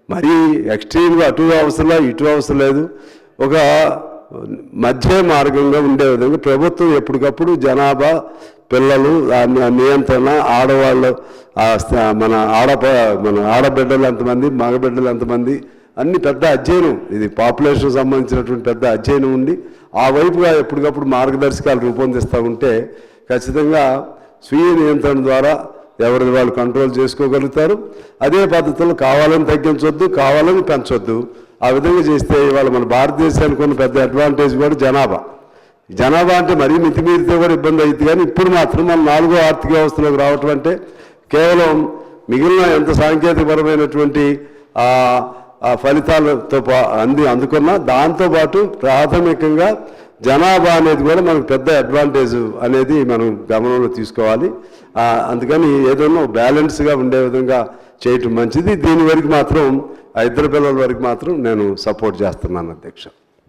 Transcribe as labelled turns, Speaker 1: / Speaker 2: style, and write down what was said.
Speaker 1: మరీ ఎక్స్ట్రీమ్గా అటు అవసరం ఇటు అవసరం లేదు, ఒక మధ్య మార్గంగా ఉండే విధంగా ప్రభుత్వం ఎప్పటికప్పుడు జనాభా, పిల్లలు, నియంత్రణ, ఆడవాళ్ళు, మన ఆడబిడ్డలు ఎంతమంది, మగబిడ్డలు ఎంతమంది, అన్ని పెద్ద అధ్యయనం, ఇది పాపులేషన్ సంబంధించినటువంటి పెద్ద అధ్యయనం ఉండి ఆ వైపుగా ఎప్పటికప్పుడు మార్గదర్శకాలు రూపొందిస్తూ ఉంటే ఖచ్చితంగా స్వీయ నియంత్రణ ద్వారా ఎవరిది వాళ్ళు కంట్రోల్ చేసుకోగలుగుతారు. అదే పద్ధతిలో కావాలని తగ్గించొద్దు, కావాలని పెంచొద్దు. ఆ విధంగా చేస్తే ఇవాళ మన భారతదేశానికి ఉన్న పెద్ద అడ్వాంటేజ్ కూడా జనాభా అంటే మరీ మితిమీరితే కూడా ఇబ్బంది అవుతుంది. కానీ ఇప్పుడు మాత్రం మనం 4వ ఆర్థిక వ్యవస్థలోకి రావటం అంటే కేవలం మిగిలిన ఎంత సాంకేతికపరమైనటువంటి ఫలితాలతో అందుకున్నా దాంతోపాటు ప్రాథమికంగా జనాభా అనేది కూడా మనకు పెద్ద అడ్వాంటేజ్ అనేది మనం గమనంలో తీసుకోవాలి. అందుకని ఏదైనా బ్యాలెన్స్గా ఉండే విధంగా చేయటం మంచిది. దీని వరకు మాత్రం 2 పిల్లల వరకు మాత్రం నేను సపోర్ట్ చేస్తున్నాను అధ్యక్ష.